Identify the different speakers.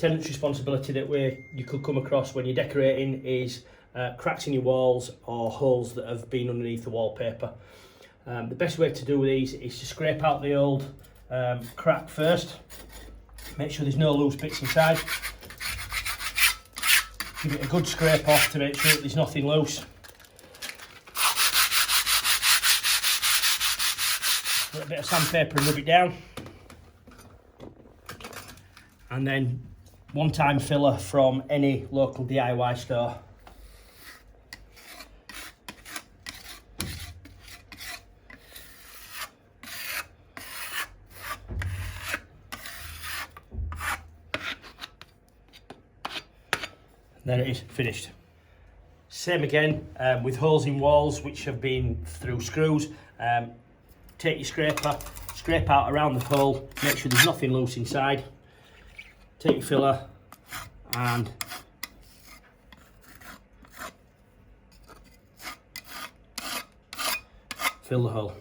Speaker 1: tenant's responsibility that you could come across when you're decorating is cracks in your walls or holes that have been underneath the wallpaper. The best way to do these is to scrape out the old crack first. Make sure there's no loose bits inside. Give it a good scrape off to make sure that there's nothing loose. Put a bit of sandpaper and rub it down. And then one-time filler from any local DIY store. There it is, finished. Same again with holes in walls which have been through screws. Take your scraper, scrape out around the hole, make sure there's nothing loose inside. Take your filler and fill the hole.